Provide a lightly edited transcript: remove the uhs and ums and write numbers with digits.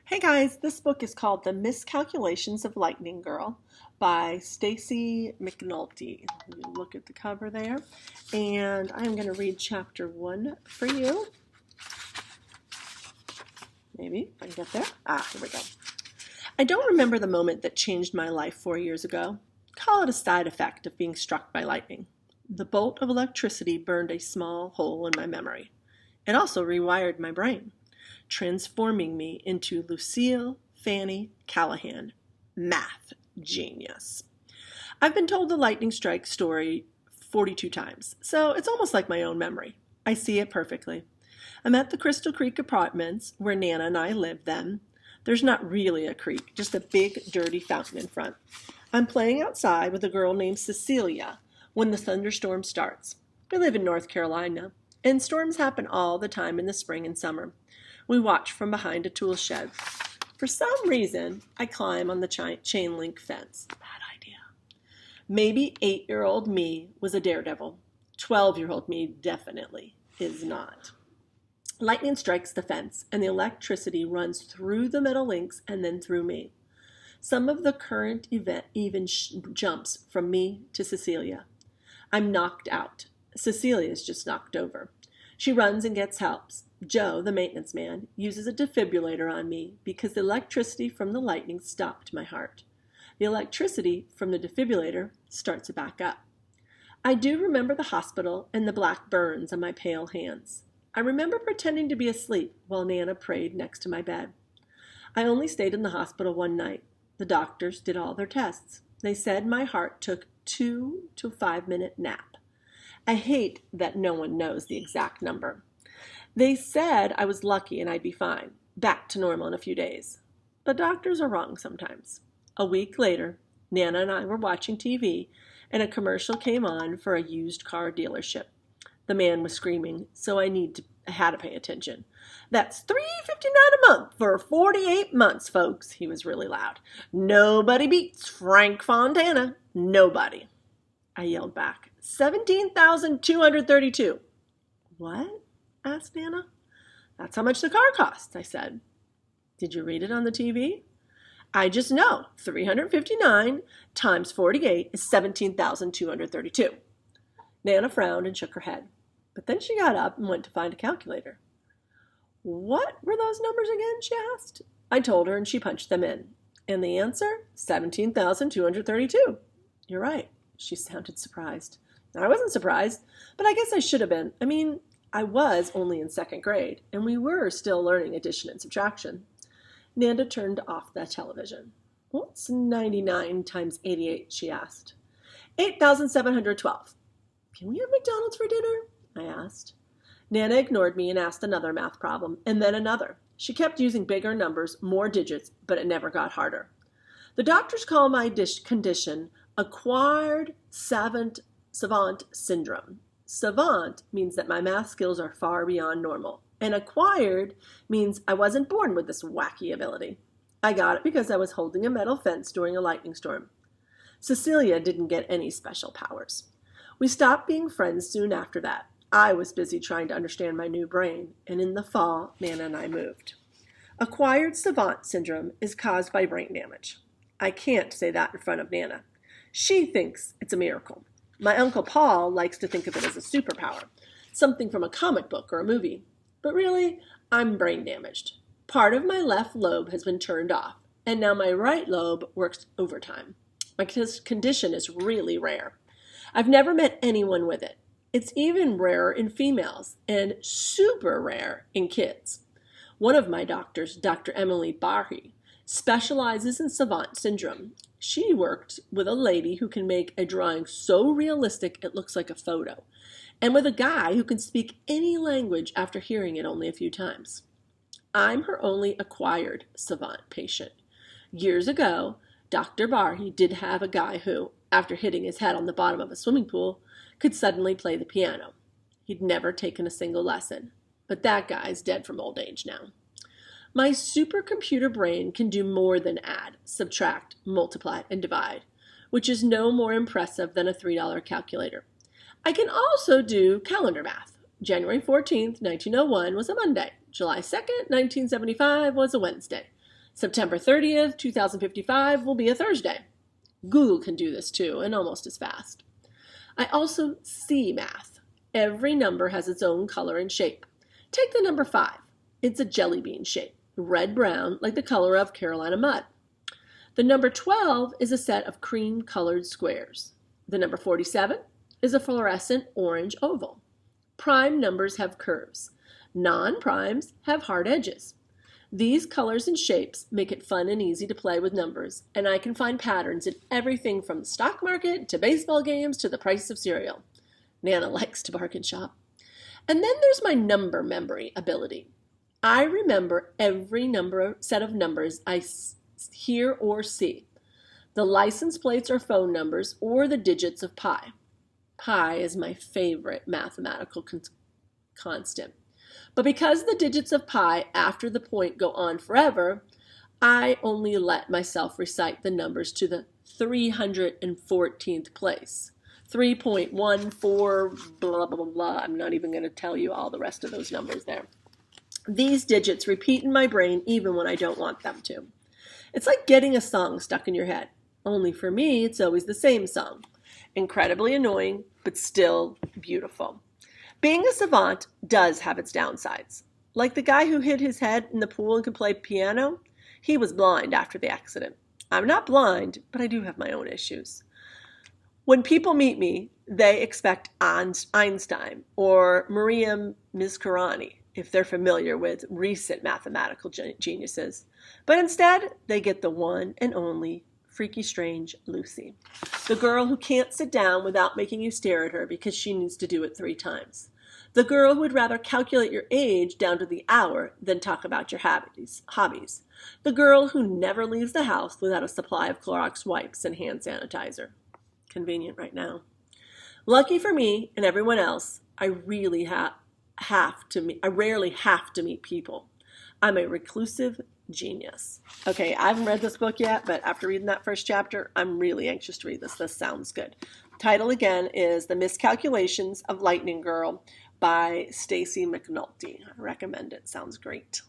Hey guys, this book is called The Miscalculations of Lightning Girl by Stacy McNaulty. You look at the cover there, and I'm going to read chapter 1 for you. Maybe if I can get there. Here we go. I don't remember the moment that changed my life 4 years ago. Call it a side effect of being struck by lightning. The bolt of electricity burned a small hole in my memory. It also rewired my brain, transforming me into Lucille Fanny Callahan, math genius. I've been told the lightning strike story 42 times, so it's almost like my own memory. I see it perfectly. I'm at the Crystal Creek Apartments, where Nana and I lived then. There's not really a creek, just a big, dirty fountain in front. I'm playing outside with a girl named Cecilia when the thunderstorm starts. We live in North Carolina, and storms happen all the time in the spring and summer. We watch from behind a tool shed. For some reason, I climb on the chain link fence. Bad idea. Maybe 8-year-old me was a daredevil. 12-year-old me definitely is not. Lightning strikes the fence, and the electricity runs through the metal links and then through me. Some of the current event even jumps from me to Cecilia. I'm knocked out. Cecilia's just knocked over. She runs and gets help. Joe, the maintenance man, uses a defibrillator on me because the electricity from the lightning stopped my heart. The electricity from the defibrillator starts it back up. I do remember the hospital and the black burns on my pale hands. I remember pretending to be asleep while Nana prayed next to my bed. I only stayed in the hospital one night. The doctors did all their tests. They said my heart took 2 to 5 minute nap. I hate that no one knows the exact number. They said I was lucky and I'd be fine, back to normal in a few days. But doctors are wrong sometimes. A week later, Nana and I were watching TV, and a commercial came on for a used car dealership. The man was screaming, so I had to pay attention. "That's $359 a month for 48 months, folks," he was really loud. "Nobody beats Frank Fontana. Nobody." I yelled back, $17,232. "What?" asked Nana. "That's how much the car costs," I said. "Did you read it on the TV?" "I just know 359 times 48 is 17,232. Nana frowned and shook her head. But then she got up and went to find a calculator. "What were those numbers again?" she asked. I told her, and she punched them in. And the answer? 17,232. "You're right." She sounded surprised. I wasn't surprised, but I guess I should have been. I was only in 2nd grade, and we were still learning addition and subtraction. Nana turned off the television. "What's 99 times 88, she asked. 8,712. "Can we have McDonald's for dinner?" I asked. Nana ignored me and asked another math problem, and then another. She kept using bigger numbers, more digits, but it never got harder. The doctors call my condition acquired savant syndrome. Savant means that my math skills are far beyond normal, and acquired means I wasn't born with this wacky ability. I got it because I was holding a metal fence during a lightning storm. Cecilia didn't get any special powers. We stopped being friends soon after that. I was busy trying to understand my new brain, and in the fall, Nana and I moved. Acquired savant syndrome is caused by brain damage. I can't say that in front of Nana. She thinks it's a miracle. My Uncle Paul likes to think of it as a superpower, something from a comic book or a movie. But really, I'm brain damaged. Part of my left lobe has been turned off, and now my right lobe works overtime. My condition is really rare. I've never met anyone with it. It's even rarer in females and super rare in kids. One of my doctors, Dr. Emily Barhi, specializes in savant syndrome. She worked with a lady who can make a drawing so realistic it looks like a photo, and with a guy who can speak any language after hearing it only a few times. I'm her only acquired savant patient. Years ago, Dr. Barhi did have a guy who, after hitting his head on the bottom of a swimming pool, could suddenly play the piano. He'd never taken a single lesson, but that guy's dead from old age now. My supercomputer brain can do more than add, subtract, multiply, and divide, which is no more impressive than a $3 calculator. I can also do calendar math. January 14th, 1901 was a Monday. July 2nd, 1975 was a Wednesday. September 30th, 2055 will be a Thursday. Google can do this too, and almost as fast. I also see math. Every number has its own color and shape. Take the number 5. It's a jelly bean shape, red-brown, like the color of Carolina mud. The number 12 is a set of cream-colored squares. The number 47 is a fluorescent orange oval. Prime numbers have curves. Non-primes have hard edges. These colors and shapes make it fun and easy to play with numbers, and I can find patterns in everything from the stock market to baseball games to the price of cereal. Nana likes to bargain shop. And then there's my number memory ability. I remember every set of numbers I hear or see. The license plates or phone numbers or the digits of pi. Pi is my favorite mathematical constant. But because the digits of pi after the point go on forever, I only let myself recite the numbers to the 314th place. 3.14 blah, blah, blah, blah. I'm not even going to tell you all the rest of those numbers there. These digits repeat in my brain even when I don't want them to. It's like getting a song stuck in your head. Only for me, it's always the same song. Incredibly annoying, but still beautiful. Being a savant does have its downsides. Like the guy who hit his head in the pool and could play piano, he was blind after the accident. I'm not blind, but I do have my own issues. When people meet me, they expect Einstein or Maria Miscalculations, if they're familiar with recent mathematical geniuses. But instead, they get the one and only freaky strange Lucy, the girl who can't sit down without making you stare at her because she needs to do it 3 times. The girl who would rather calculate your age down to the hour than talk about your hobbies. The girl who never leaves the house without a supply of Clorox wipes and hand sanitizer. Convenient right now. Lucky for me and everyone else, I rarely have to meet people. I'm a reclusive genius. Okay, I haven't read this book yet, but after reading that first chapter, I'm really anxious to read this. This sounds good. Title again is The Miscalculations of Lightning Girl by Stacy McNaulty. I recommend it. Sounds great.